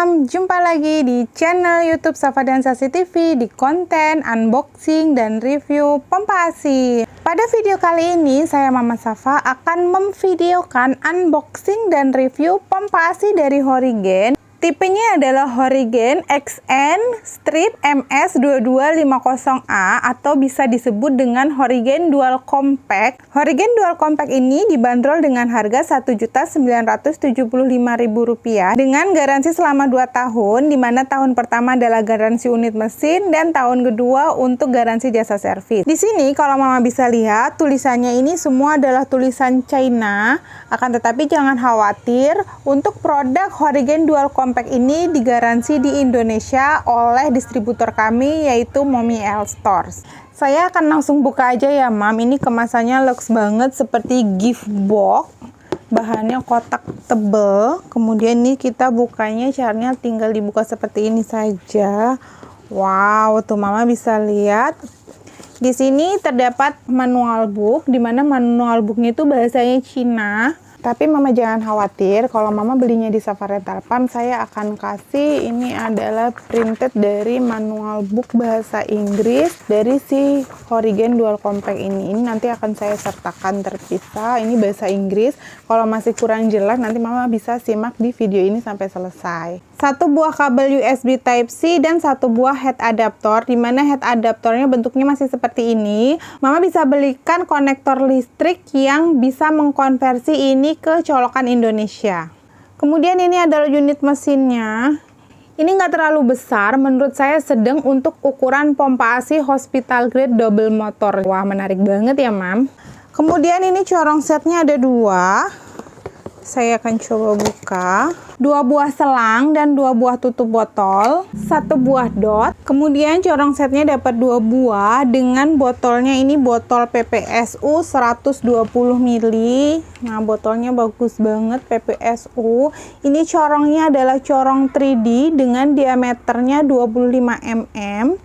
Mam, jumpa lagi di channel YouTube Safa dan Sasi TV di konten unboxing dan review pompa ASI. Pada video kali ini, saya Mama Safa akan memvideokan unboxing dan review pompa ASI dari Horigen. Tipenya adalah Horigen XN Strip MS2250A atau bisa disebut dengan Horigen Dual Compact. Horigen Dual Compact ini dibanderol dengan harga Rp1.975.000 dengan garansi selama 2 tahun, di mana tahun pertama adalah garansi unit mesin dan tahun kedua untuk garansi jasa servis. Di sini kalau Mama bisa lihat tulisannya ini semua adalah tulisan China, akan tetapi jangan khawatir, untuk produk Horigen Dual Compact ini digaransi di Indonesia oleh distributor kami yaitu Mommy L Stores. Saya akan langsung buka aja ya Mam. Ini kemasannya luxe banget seperti gift box. Bahannya kotak tebel. Kemudian ini kita bukanya caranya tinggal dibuka seperti ini saja. Wow, tuh Mama bisa lihat. Di sini terdapat manual book, di mana manual booknya itu bahasanya Cina. Tapi Mama jangan khawatir, kalau Mama belinya di Safa Rental Farm, saya akan kasih ini adalah printed dari manual book bahasa Inggris dari si Horigen Dual Compact ini. Ini nanti akan saya sertakan terpisah, ini bahasa Inggris. Kalau masih kurang jelas, nanti Mama bisa simak di video ini sampai selesai. 1 buah kabel USB Type-C dan 1 buah head adaptor, di mana head adaptornya bentuknya masih seperti ini. Mama bisa belikan konektor listrik yang bisa mengkonversi ini ke colokan Indonesia. Kemudian ini adalah unit mesinnya. Ini nggak terlalu besar, menurut saya sedang untuk ukuran pompa ASI hospital grade double motor. Wah, menarik banget ya Mam. Kemudian ini corong setnya ada 2. Saya akan coba buka. 2 buah selang dan 2 buah tutup botol, 1 buah dot. Kemudian corong setnya dapat 2 buah dengan botolnya ini botol PPSU 120 ml. Nah, botolnya bagus banget PPSU. Ini corongnya adalah corong 3D dengan diameternya 25 mm.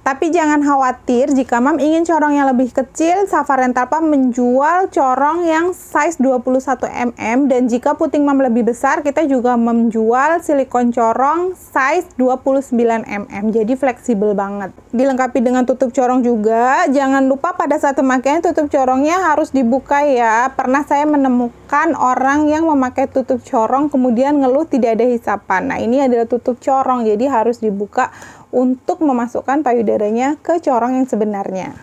Tapi jangan khawatir, jika Mam ingin corong yang lebih kecil, Safa Rental Farm menjual corong yang size 21 mm, dan jika puting Mam lebih besar, kita juga menjual silikon corong size 29 mm, jadi fleksibel banget. Dilengkapi dengan tutup corong juga. Jangan lupa pada saat pemakaian tutup corongnya harus dibuka ya. Pernah saya menemukan orang yang memakai tutup corong kemudian ngeluh tidak ada hisapan. Nah, ini adalah tutup corong, jadi harus dibuka untuk memasukkan payudaranya ke corong yang sebenarnya.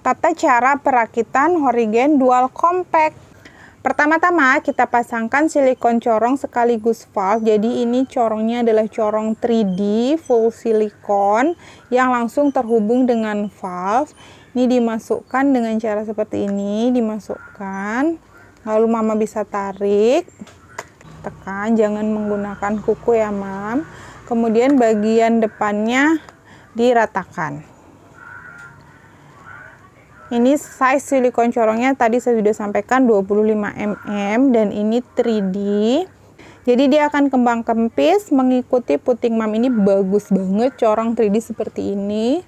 Tata cara perakitan Horigen Dual Compact. Pertama-tama kita pasangkan silikon corong sekaligus valve. Jadi ini corongnya adalah corong 3D full silikon yang langsung terhubung dengan valve. Ini dimasukkan dengan cara seperti ini, dimasukkan. Lalu Mama bisa tarik, tekan, jangan menggunakan kuku ya Mam. Kemudian bagian depannya diratakan. Ini size silikon corongnya tadi saya sudah sampaikan 25 mm dan ini 3D. Jadi dia akan kembang kempis mengikuti puting Mam. Ini bagus banget corong 3D seperti ini.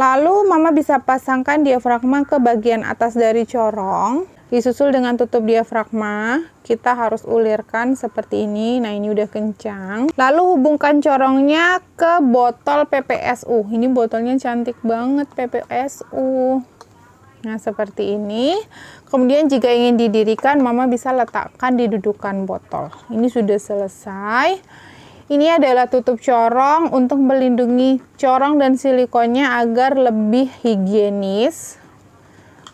Lalu Mama bisa pasangkan diafragma ke bagian atas dari corong. Disusul dengan tutup diafragma. Kita harus ulirkan seperti ini. Nah, ini udah kencang. Lalu hubungkan corongnya ke botol PPSU. Ini botolnya cantik banget PPSU. Nah, seperti ini. Kemudian jika ingin didirikan, Mama bisa letakkan di dudukan botol. Ini sudah selesai. Ini adalah tutup corong untuk melindungi corong dan silikonnya agar lebih higienis.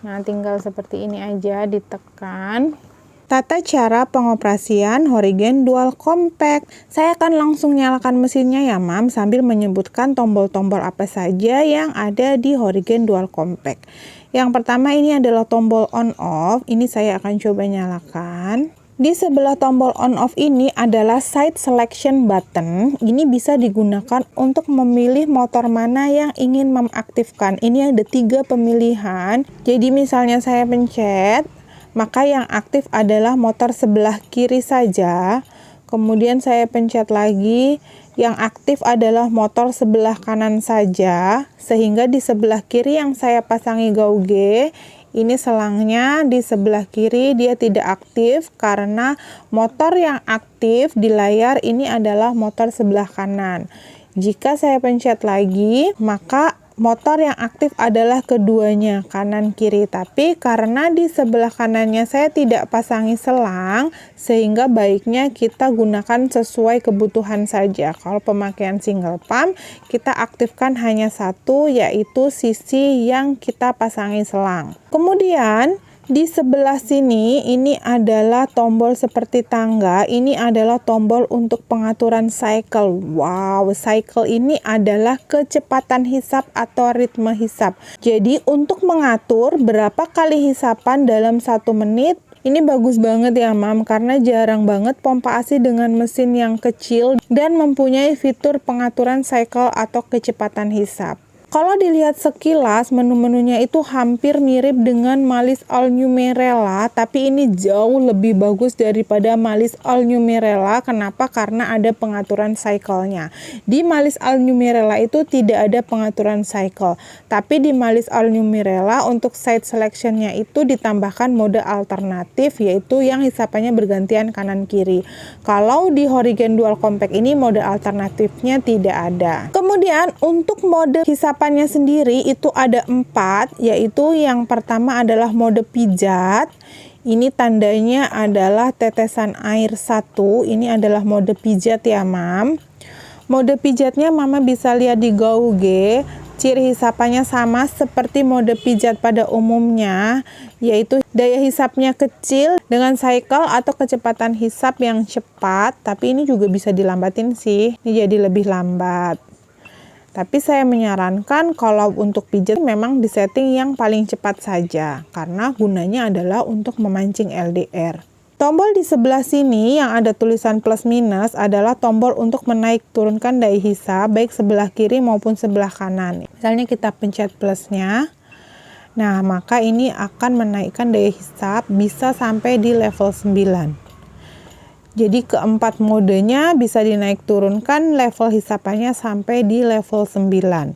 Nah, tinggal seperti ini aja ditekan. Tata cara pengoperasian Horigen Dual Compact. Saya akan langsung nyalakan mesinnya ya Mam, sambil menyebutkan tombol-tombol apa saja yang ada di Horigen Dual Compact. Yang pertama ini adalah tombol on off. Ini saya akan coba nyalakan. Di sebelah tombol on off ini adalah side selection button. Ini bisa digunakan untuk memilih motor mana yang ingin mengaktifkan. Ini ada 3 pemilihan. Jadi misalnya saya pencet, maka yang aktif adalah motor sebelah kiri saja. Kemudian saya pencet lagi, yang aktif adalah motor sebelah kanan saja. Sehingga di sebelah kiri yang saya pasangi gauge, ini selangnya di sebelah kiri dia tidak aktif karena motor yang aktif di layar ini adalah motor sebelah kanan. Jika saya pencet lagi, maka motor yang aktif adalah keduanya, kanan kiri. Tapi karena di sebelah kanannya saya tidak pasangi selang, sehingga baiknya kita gunakan sesuai kebutuhan saja. Kalau pemakaian single pump, kita aktifkan hanya satu, yaitu sisi yang kita pasangi selang. Kemudian di sebelah sini ini adalah tombol seperti tangga. Ini adalah tombol untuk pengaturan cycle. Wow, cycle ini adalah kecepatan hisap atau ritme hisap. Jadi untuk mengatur berapa kali hisapan dalam 1 menit, ini bagus banget ya Mam, karena jarang banget pompa ASI dengan mesin yang kecil dan mempunyai fitur pengaturan cycle atau kecepatan hisap. Kalau dilihat sekilas, menu-menunya itu hampir mirip dengan Malis All New Mirella, tapi ini jauh lebih bagus daripada Malis All New Mirella. Kenapa? Karena ada pengaturan cycle-nya. Di Malis All New Mirella itu tidak ada pengaturan cycle, tapi di Malis All New Mirella untuk side selection-nya itu ditambahkan mode alternatif, yaitu yang hisapannya bergantian kanan-kiri. Kalau di Horrigan Dual Compact ini mode alternatifnya tidak ada. Kemudian untuk mode hisapannya sendiri itu ada 4, yaitu yang pertama adalah mode pijat. Ini tandanya adalah tetesan air 1. Ini adalah mode pijat ya Mam. Mode pijatnya Mama bisa lihat di gauge. Ciri hisapannya sama seperti mode pijat pada umumnya, yaitu daya hisapnya kecil dengan cycle atau kecepatan hisap yang cepat. Tapi ini juga bisa dilambatin sih, ini jadi lebih lambat. Tapi saya menyarankan kalau untuk pijat memang disetting yang paling cepat saja, karena gunanya adalah untuk memancing LDR. Tombol di sebelah sini yang ada tulisan plus minus adalah tombol untuk menaik turunkan daya hisap, baik sebelah kiri maupun sebelah kanan. Misalnya kita pencet plusnya, nah maka ini akan menaikkan daya hisap bisa sampai di level 9. Jadi keempat modenya bisa dinaik turunkan level hisapannya sampai di level 9.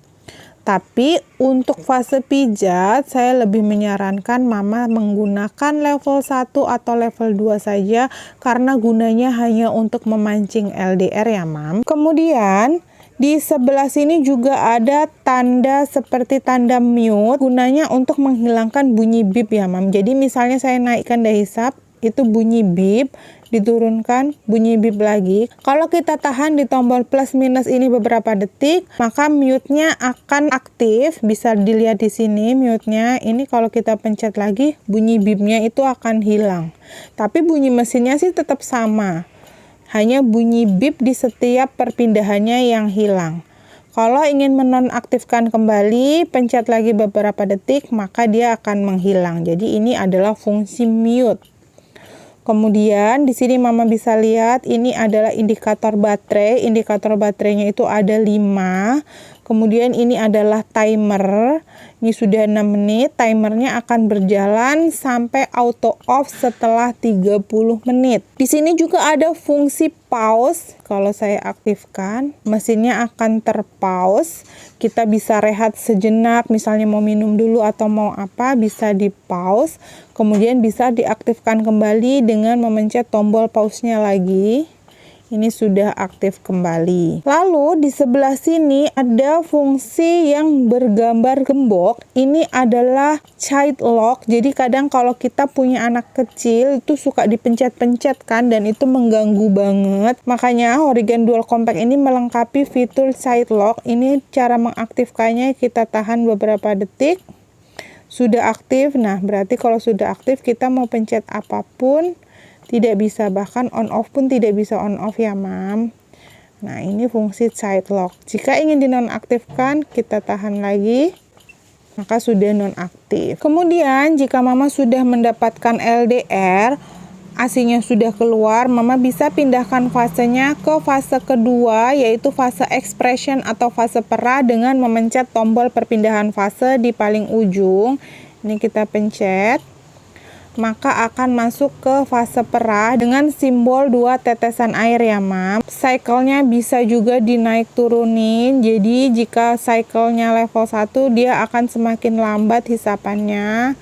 Tapi untuk fase pijat saya lebih menyarankan Mama menggunakan level 1 atau level 2 saja karena gunanya hanya untuk memancing LDR ya Mam. Kemudian di sebelah sini juga ada tanda seperti tanda mute, gunanya untuk menghilangkan bunyi bip ya Mam. Jadi misalnya saya naikkan daya hisap, itu bunyi bip, diturunkan bunyi bip lagi. Kalau kita tahan di tombol plus minus ini beberapa detik, maka mute-nya akan aktif. Bisa dilihat di sini mute-nya. Ini kalau kita pencet lagi, bunyi bipnya itu akan hilang. Tapi bunyi mesinnya sih tetap sama. Hanya bunyi bip di setiap perpindahannya yang hilang. Kalau ingin menonaktifkan kembali, pencet lagi beberapa detik, maka dia akan menghilang. Jadi ini adalah fungsi mute. Kemudian di sini Mama bisa lihat ini adalah indikator baterai. Indikator baterainya itu ada 5. Kemudian ini adalah timer. Ini sudah 6 menit. Timernya akan berjalan sampai auto off setelah 30 menit. Di sini juga ada fungsi pause. Kalau saya aktifkan, mesinnya akan terpause. Kita bisa rehat sejenak, misalnya mau minum dulu atau mau apa, bisa di pause. Kemudian bisa diaktifkan kembali dengan memencet tombol pause-nya lagi. Ini sudah aktif kembali. Lalu di sebelah sini ada fungsi yang bergambar gembok. Ini adalah child lock. Jadi kadang kalau kita punya anak kecil itu suka dipencet-pencet kan, dan itu mengganggu banget. Makanya Horrigan Dual Compact ini melengkapi fitur child lock. Ini cara mengaktifkannya, kita tahan beberapa detik. Sudah aktif. Nah, berarti kalau sudah aktif kita mau pencet apapun tidak bisa, bahkan on off pun tidak bisa on off ya Mam. Nah, ini fungsi child lock. Jika ingin dinonaktifkan, kita tahan lagi, maka sudah nonaktif. Kemudian jika Mama sudah mendapatkan LDR, AC-nya sudah keluar, Mama bisa pindahkan fasenya ke fase kedua, yaitu fase expression atau fase perah dengan memencet tombol perpindahan fase di paling ujung. Ini kita pencet, maka akan masuk ke fase perah dengan simbol 2 tetesan air ya Mam. Cycle-nya bisa juga dinaik turunin, jadi jika cycle-nya level 1 dia akan semakin lambat hisapannya.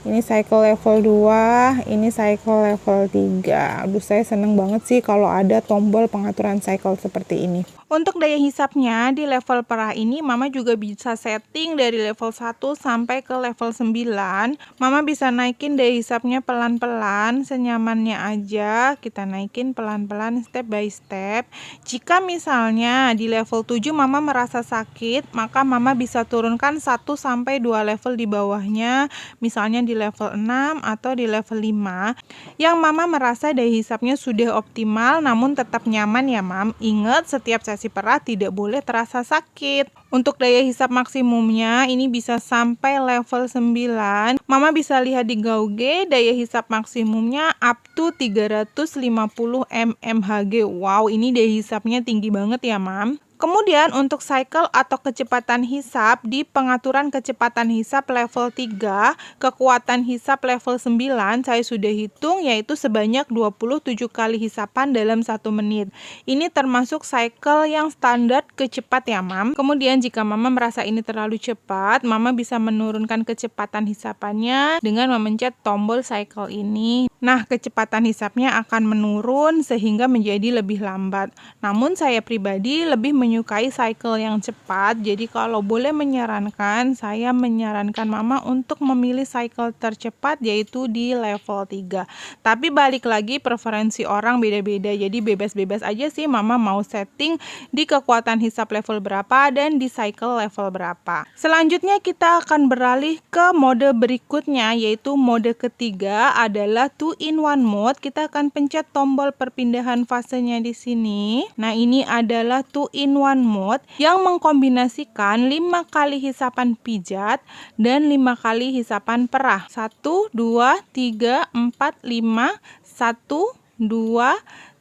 Ini cycle level 2, ini cycle level 3. Aduh, saya seneng banget sih kalau ada tombol pengaturan cycle seperti ini. Untuk daya hisapnya di level perah ini Mama juga bisa setting dari level 1 sampai ke level 9. Mama bisa naikin daya hisapnya pelan-pelan, senyamannya aja. Kita naikin pelan-pelan step by step. Jika misalnya di level 7 Mama merasa sakit, maka Mama bisa turunkan 1 sampai 2 level di bawahnya, misalnya di level 6 atau di level 5. Yang Mama merasa daya hisapnya sudah optimal namun tetap nyaman ya Mam. Ingat, setiap sesi perah tidak boleh terasa sakit. Untuk daya hisap maksimumnya ini bisa sampai level 9. Mama bisa lihat di Gauge, daya hisap maksimumnya up to 350 mmHg. Wow, ini daya hisapnya tinggi banget ya Mam. Kemudian untuk cycle atau kecepatan hisap di pengaturan kecepatan hisap level 3, kekuatan hisap level 9 saya sudah hitung yaitu sebanyak 27 kali hisapan dalam 1 menit. Ini termasuk cycle yang standar kecepat ya Mam. Kemudian jika Mama merasa ini terlalu cepat, Mama bisa menurunkan kecepatan hisapannya dengan memencet tombol cycle ini. Nah, kecepatan hisapnya akan menurun sehingga menjadi lebih lambat. Namun saya pribadi lebih menyukai cycle yang cepat, jadi kalau boleh menyarankan, saya menyarankan Mama untuk memilih cycle tercepat yaitu di level 3. Tapi balik lagi preferensi orang beda-beda, jadi bebas-bebas aja sih Mama mau setting di kekuatan hisap level berapa dan di cycle level berapa. Selanjutnya kita akan beralih ke mode berikutnya yaitu mode ketiga adalah 2-in-1 mode. Kita akan pencet tombol perpindahan fasenya di sini. Nah, ini adalah 2-in-1 mode yang mengkombinasikan 5 kali hisapan pijat dan 5 kali hisapan perah. 1, 2, 3, 4, 5. 1, 2,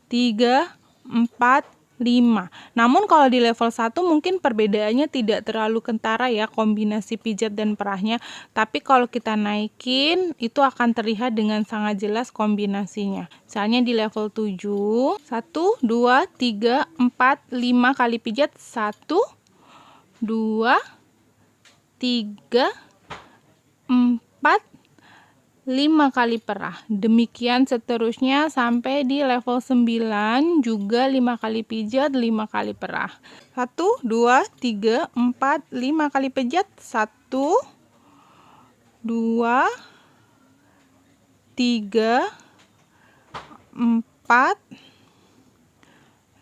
3, 4, 5. Namun kalau di level 1 mungkin perbedaannya tidak terlalu kentara ya kombinasi pijat dan perahnya, tapi kalau kita naikin itu akan terlihat dengan sangat jelas kombinasinya. Misalnya di level 7, 1, 2, 3, 4, 5 kali pijat, 1, 2, 3, 4, 5 kali perah. Demikian seterusnya sampai di level 9 juga 5 kali pijat, 5 kali perah. 1, 2, 3, 4, 5 kali pijat. 1, 2, 3, 4,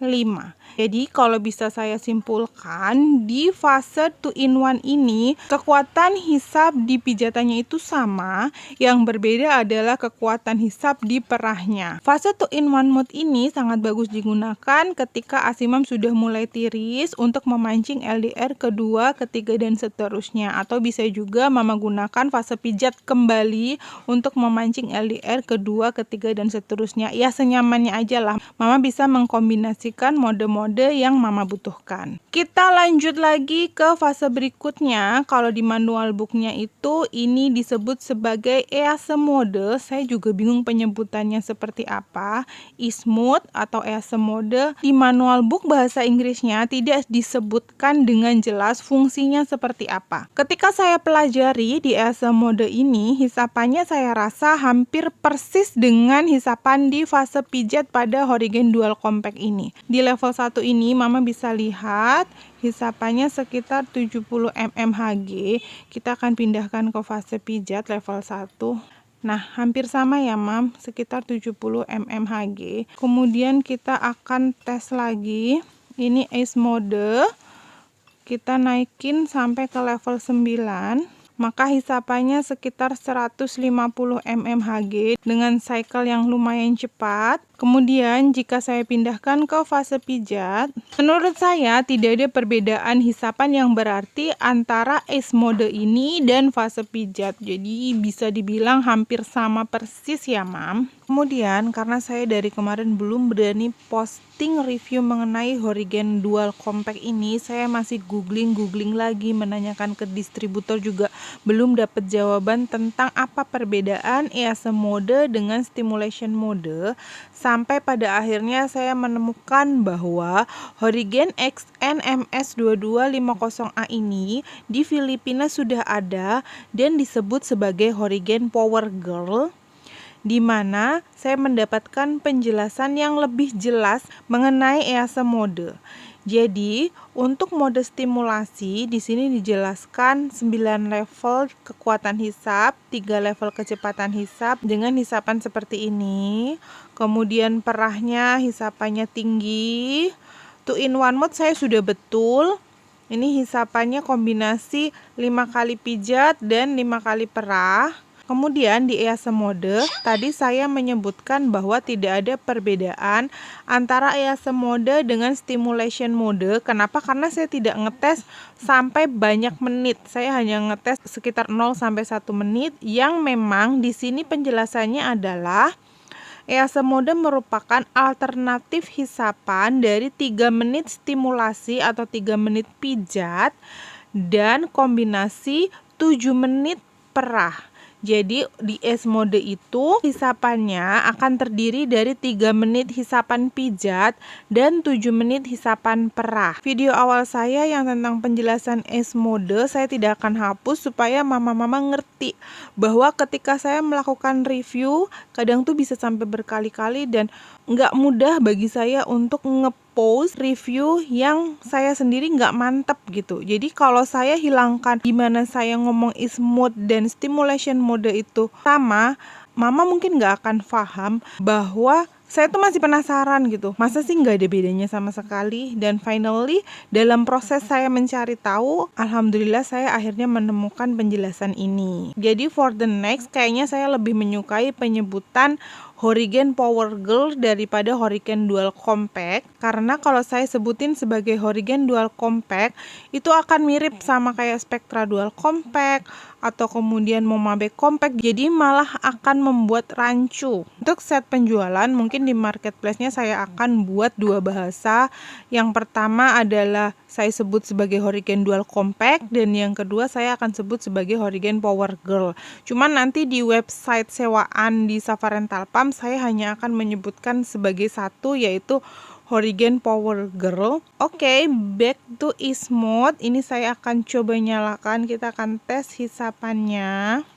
5. Jadi kalau bisa saya simpulkan, di fase 2-in-1 ini kekuatan hisap di pijatannya itu sama, yang berbeda adalah kekuatan hisap di perahnya. Fase 2-in-1 mode ini sangat bagus digunakan ketika asimam sudah mulai tiris untuk memancing LDR kedua, ketiga, dan seterusnya. Atau bisa juga Mama gunakan fase pijat kembali untuk memancing LDR kedua, ketiga, dan seterusnya. Ya, senyamannya aja lah. Mama bisa mengkombinasikan mode-mode yang Mama butuhkan. Kita lanjut lagi ke fase berikutnya. Kalau di manual booknya itu ini disebut sebagai EASE mode. Saya juga bingung penyebutannya seperti apa. E-smooth atau EASE mode. Di manual book bahasa Inggrisnya tidak disebutkan dengan jelas fungsinya seperti apa. Ketika saya pelajari di EASE mode ini, hisapannya saya rasa hampir persis dengan hisapan di fase pijat pada Horrigan Dual Compact ini. Di level 1 ini Mama bisa lihat hisapannya sekitar 70 mmHg. Kita akan pindahkan ke fase pijat level 1. Nah, hampir sama ya Mam, sekitar 70 mmHg. Kemudian kita akan tes lagi. Ini ACE mode. Kita naikin sampai ke level 9. maka hisapannya sekitar 150 mmHg dengan cycle yang lumayan cepat. Kemudian jika saya pindahkan ke fase pijat, menurut saya tidak ada perbedaan hisapan yang berarti antara ACE mode ini dan fase pijat. Jadi bisa dibilang hampir sama persis ya mam. Kemudian karena saya dari kemarin belum berani posting review mengenai Horigen Dual Compact ini, saya masih googling lagi, menanyakan ke distributor juga belum dapat jawaban tentang apa perbedaan EASE mode dengan stimulation mode. Sampai pada akhirnya saya menemukan bahwa Horigen XNMS2250A ini di Filipina sudah ada dan disebut sebagai Horigen Power Girl, di mana saya mendapatkan penjelasan yang lebih jelas mengenai EASE mode. Jadi, untuk mode stimulasi di sini dijelaskan 9 level kekuatan hisap, 3 level kecepatan hisap dengan hisapan seperti ini. Kemudian perahnya hisapannya tinggi. 2-in-1 mode saya sudah betul. Ini hisapannya kombinasi 5 kali pijat dan 5 kali perah. Kemudian di EASE mode, tadi saya menyebutkan bahwa tidak ada perbedaan antara EASE mode dengan stimulation mode. Kenapa? Karena saya tidak ngetes sampai banyak menit. Saya hanya ngetes sekitar 0 sampai 1 menit yang memang di sini penjelasannya adalah EASE mode merupakan alternatif hisapan dari 3 menit stimulasi atau 3 menit pijat dan kombinasi 7 menit perah. Jadi di ACE mode itu hisapannya akan terdiri dari 3 menit hisapan pijat dan 7 menit hisapan perah. Video awal saya yang tentang penjelasan ACE mode saya tidak akan hapus supaya mama-mama ngerti bahwa ketika saya melakukan review kadang tuh bisa sampai berkali-kali dan nggak mudah bagi saya untuk ngepost review yang saya sendiri nggak mantep gitu. Jadi kalau saya hilangkan gimana saya ngomong ACE mode dan stimulation mode itu sama, mama mungkin nggak akan paham bahwa saya tuh masih penasaran gitu, masa sih nggak ada bedanya sama sekali. Dan finally dalam proses saya mencari tahu, alhamdulillah saya akhirnya menemukan penjelasan ini. Jadi for the next kayaknya saya lebih menyukai penyebutan Horigen Power Girl daripada Horigen Dual Compact, karena kalau saya sebutin sebagai Horigen Dual Compact itu akan mirip sama kayak Spectra Dual Compact atau kemudian Momabe Compact, jadi malah akan membuat rancu. Untuk set penjualan mungkin di marketplace-nya saya akan buat 2 bahasa. Yang pertama adalah saya sebut sebagai Horigen Dual Compact dan yang kedua saya akan sebut sebagai Horigen Power Girl. Cuman nanti di website sewaan di Safa Rental Pump saya hanya akan menyebutkan sebagai satu, yaitu Horigen Power Girl. Oke, back to ACE mode. Ini saya akan coba nyalakan, kita akan tes hisapannya.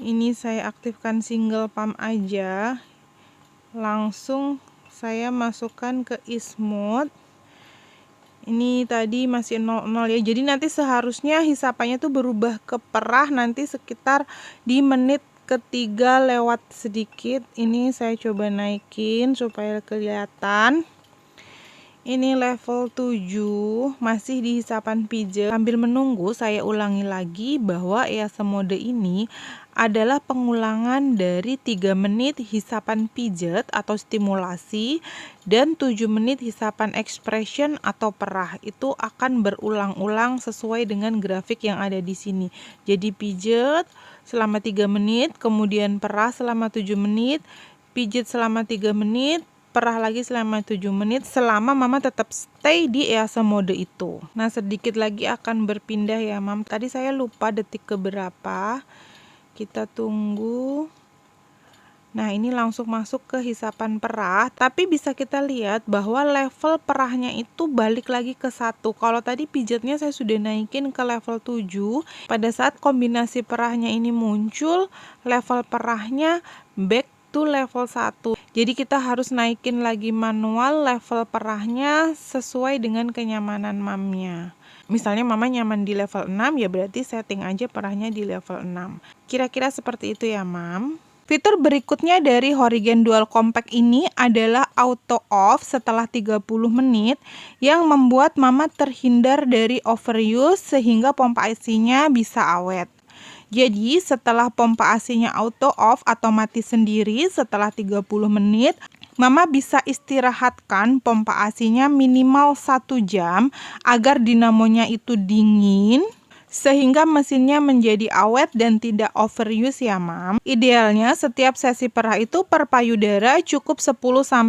Ini saya aktifkan single pump aja. Langsung saya masukkan ke ACE mode. Ini tadi masih 00 ya. Jadi nanti seharusnya hisapannya tuh berubah ke perah nanti sekitar di menit ketiga lewat sedikit. Ini saya coba naikin supaya kelihatan. Ini level 7 masih di hisapan pijat. Sambil menunggu saya ulangi lagi bahwa EASE mode ini adalah pengulangan dari 3 menit hisapan pijat atau stimulasi dan 7 menit hisapan expression atau perah. Itu akan berulang-ulang sesuai dengan grafik yang ada di sini. Jadi pijat selama 3 menit, kemudian perah selama 7 menit, pijat selama 3 menit, perah lagi selama 7 menit selama mama tetap stay di EASE mode itu. Nah, sedikit lagi akan berpindah ya mam. Tadi saya lupa detik keberapa. Kita tunggu. Nah, ini langsung masuk ke hisapan perah, tapi bisa kita lihat bahwa level perahnya itu balik lagi ke 1. Kalau tadi pijatnya saya sudah naikin ke level 7, pada saat kombinasi perahnya ini muncul, level perahnya back to level 1. Jadi kita harus naikin lagi manual level perahnya sesuai dengan kenyamanan mamnya. Misalnya mama nyaman di level 6, ya berarti setting aja perahnya di level 6. Kira-kira seperti itu ya mam. Fitur berikutnya dari Horigen Dual Compact ini adalah auto off setelah 30 menit yang membuat Mama terhindar dari overuse sehingga pompa AC-nya bisa awet. Jadi setelah pompa AC-nya auto off atau mati sendiri setelah 30 menit, Mama bisa istirahatkan pompa AC-nya minimal 1 jam agar dinamonya itu dingin sehingga mesinnya menjadi awet dan tidak overuse ya Mam. Idealnya setiap sesi perah itu per payudara cukup 10-15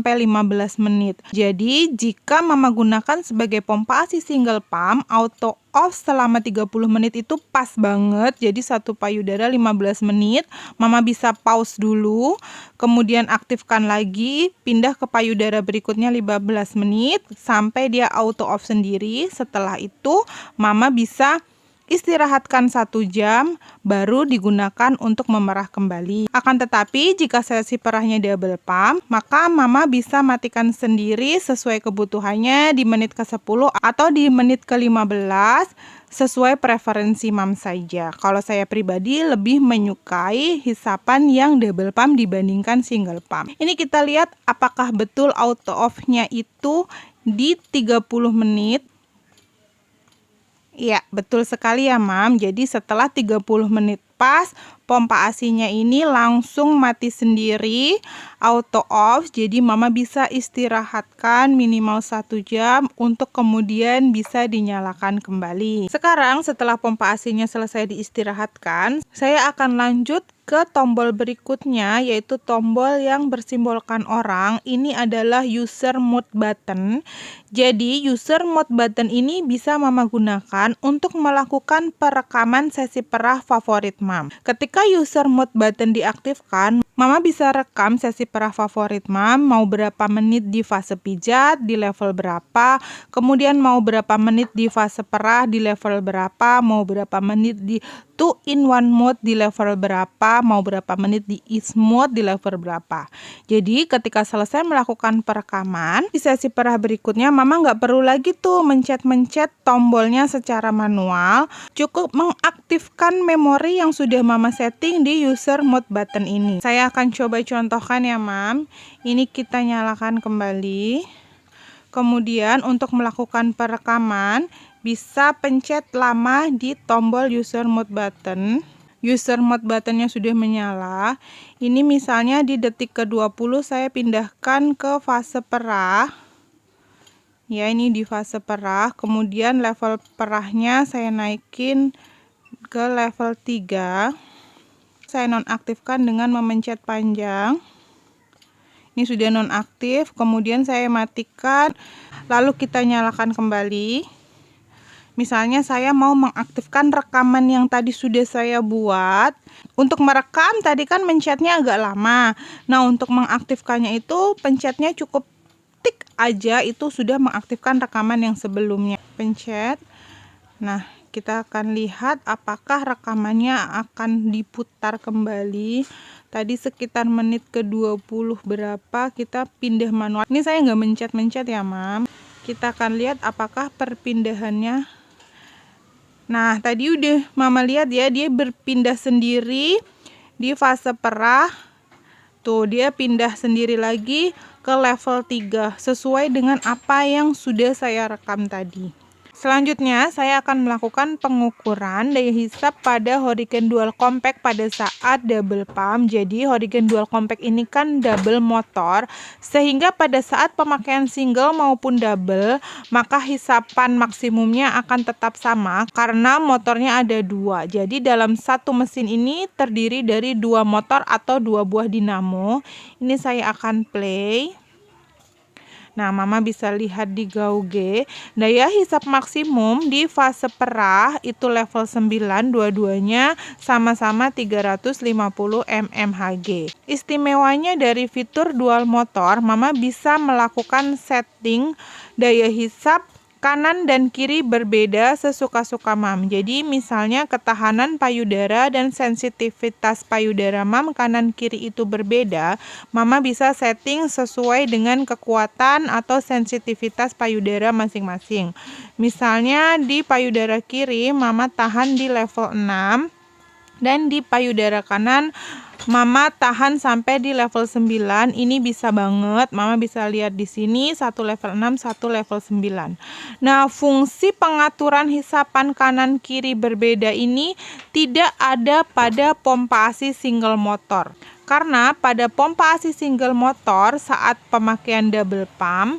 menit. Jadi jika Mama gunakan sebagai pompa AC single pump, auto off selama 30 menit itu pas banget. Jadi satu payudara 15 menit, Mama bisa pause dulu, kemudian aktifkan lagi, pindah ke payudara berikutnya 15 menit sampai dia auto off sendiri. Setelah itu Mama bisa istirahatkan 1 jam, baru digunakan untuk memerah kembali. Akan tetapi, jika sesi perahnya double pump, maka Mama bisa matikan sendiri sesuai kebutuhannya di menit ke-10 atau di menit ke-15, sesuai preferensi Mam saja. Kalau saya pribadi lebih menyukai hisapan yang double pump dibandingkan single pump. Ini kita lihat apakah betul auto off-nya itu di 30 menit. Iya, betul sekali ya Mam. Jadi setelah 30 menit pas, pompa AC-nya ini langsung mati sendiri, auto off. Jadi Mama bisa istirahatkan minimal 1 jam untuk kemudian bisa dinyalakan kembali. Sekarang setelah pompa AC-nya selesai diistirahatkan, saya akan lanjut ke tombol berikutnya, yaitu tombol yang bersimbolkan orang. Ini adalah user mode button. Jadi user mode button ini bisa Mama gunakan untuk melakukan perekaman sesi perah favorit Mam. Ketika user mode button diaktifkan, Mama bisa rekam sesi perah favorit Mam, mau berapa menit di fase pijat, di level berapa, kemudian mau berapa menit di fase perah, di level berapa, mau berapa menit di 2-in-1 mode di level berapa, mau berapa menit di ease mode di level berapa. Jadi ketika selesai melakukan perekaman, di sesi perah berikutnya Mama nggak perlu lagi tuh mencet-mencet tombolnya secara manual, cukup mengaktifkan memori yang sudah Mama setting di user mode button ini. Saya akan coba contohkan ya Mam. Ini kita nyalakan kembali. Kemudian untuk melakukan perekaman, bisa pencet lama di tombol user mode button. User mode buttonnya sudah menyala. Ini misalnya di detik ke-20 saya pindahkan ke fase perah. Ya, ini di fase perah. Kemudian level perahnya saya naikin ke level 3. Saya nonaktifkan dengan memencet panjang. Ini sudah nonaktif. Kemudian saya matikan. Lalu kita nyalakan kembali. Misalnya saya mau mengaktifkan rekaman yang tadi sudah saya buat. Untuk merekam tadi kan mencetnya agak lama. Nah, untuk mengaktifkannya itu pencetnya cukup tik aja, itu sudah mengaktifkan rekaman yang sebelumnya. Pencet. Nah, kita akan lihat apakah rekamannya akan diputar kembali. Tadi sekitar menit ke-20 berapa kita pindah manual. Ini saya nggak mencet-mencet ya Mam. Kita akan lihat apakah perpindahannya. Nah, tadi udah Mama lihat ya, dia berpindah sendiri di fase perah. Tuh, dia pindah sendiri lagi ke level 3 sesuai dengan apa yang sudah saya rekam tadi. Selanjutnya, saya akan melakukan pengukuran daya hisap pada Horigen Dual Compact pada saat double pump. Jadi, Horigen Dual Compact ini kan double motor, sehingga pada saat pemakaian single maupun double, maka hisapan maksimumnya akan tetap sama karena motornya ada 2. Jadi, dalam satu mesin ini terdiri dari 2 motor atau 2 buah dinamo. Ini saya akan play. Nah, Mama bisa lihat di gauge, daya hisap maksimum di fase perah itu level 9, dua-duanya sama-sama 350 mmHg. Istimewanya dari fitur dual motor, Mama bisa melakukan setting daya hisap kanan dan kiri berbeda sesuka-suka Mam. Jadi misalnya ketahanan payudara dan sensitivitas payudara Mam kanan kiri itu berbeda, Mama bisa setting sesuai dengan kekuatan atau sensitivitas payudara masing-masing. Misalnya di payudara kiri Mama tahan di level 6 dan di payudara kanan Mama tahan sampai di level 9. Ini bisa banget. Mama bisa lihat di sini satu level 6, satu level 9. Nah, fungsi pengaturan hisapan kanan kiri berbeda ini tidak ada pada pompa ASI single motor. Karena pada pompa ASI single motor saat pemakaian double pump,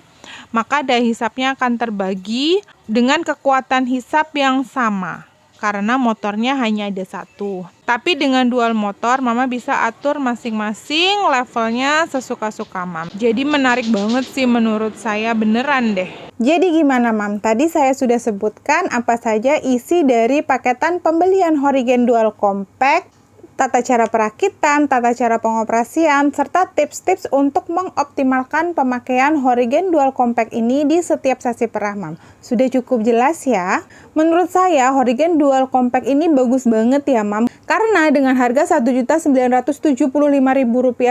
maka daya hisapnya akan terbagi dengan kekuatan hisap yang sama. Karena motornya hanya ada satu. Tapi dengan dual motor, Mama bisa atur masing-masing levelnya sesuka-suka Mam. Jadi menarik banget sih menurut saya, beneran deh. Jadi gimana Mam? Tadi saya sudah sebutkan apa saja isi dari paketan pembelian Horigen Dual Compact, tata cara perakitan, tata cara pengoperasian, serta tips-tips untuk mengoptimalkan pemakaian Horigen Dual Compact ini di setiap sesi perah, Mam. Sudah cukup jelas ya? Menurut saya, Horigen Dual Compact ini bagus banget ya, Mam. Karena dengan harga Rp1.975.000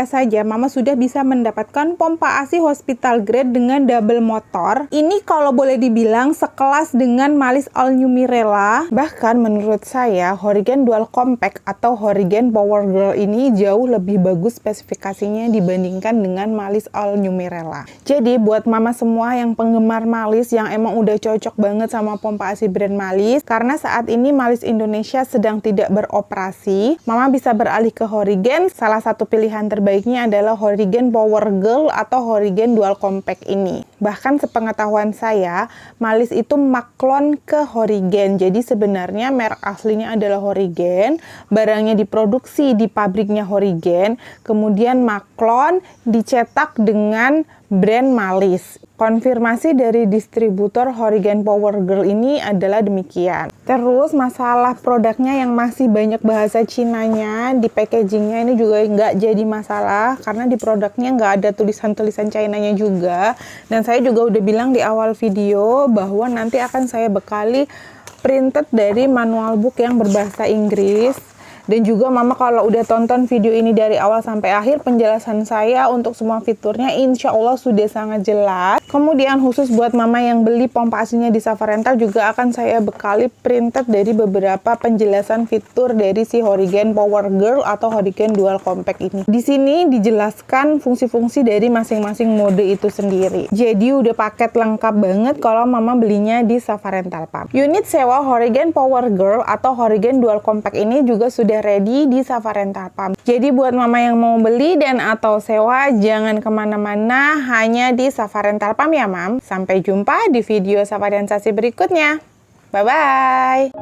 saja, Mama sudah bisa mendapatkan pompa ASI hospital grade dengan double motor. Ini kalau boleh dibilang sekelas dengan Malis All New Mirella. Bahkan menurut saya, Horigen Dual Compact atau Horigen Power Girl ini jauh lebih bagus spesifikasinya dibandingkan dengan Malis All New Mirella. Jadi buat mama semua yang penggemar Malis yang emang udah cocok banget sama pompa ASI brand Malis, karena saat ini Malis Indonesia sedang tidak beroperasi, mama bisa beralih ke Horigen. Salah satu pilihan terbaiknya adalah Horigen Power Girl atau Horigen Dual Compact ini. Bahkan sepengetahuan saya, Malis itu maklon ke Horigen. Jadi sebenarnya merek aslinya adalah Horigen, barangnya diproduksi di pabriknya Horigen, kemudian maklon dicetak dengan brand Malis. Konfirmasi dari distributor Horigen Power Girl ini adalah demikian. Terus masalah produknya yang masih banyak bahasa Cinanya, di packagingnya ini juga nggak jadi masalah karena di produknya nggak ada tulisan-tulisan Chinanya juga. Dan saya juga udah bilang di awal video bahwa nanti akan saya bekali printed dari manual book yang berbahasa Inggris. Dan juga mama kalau udah tonton video ini dari awal sampai akhir, penjelasan saya untuk semua fiturnya insya Allah sudah sangat jelas. Kemudian khusus buat mama yang beli pompa ASI-nya di Safa Rental juga akan saya bekali printed dari beberapa penjelasan fitur dari si Horigen Power Girl atau Horigen Dual Compact ini. Di sini dijelaskan fungsi-fungsi dari masing-masing mode itu sendiri. Jadi udah paket lengkap banget kalau mama belinya di Safa Rental Pump. Unit sewa Horigen Power Girl atau Horigen Dual Compact ini juga sudah ready di Safa Rental Pump. Jadi buat mama yang mau beli dan atau sewa, jangan kemana-mana, hanya di Safa Rental Pump ya Mam. Sampai jumpa di video Safa dan Sasi berikutnya. Bye-bye!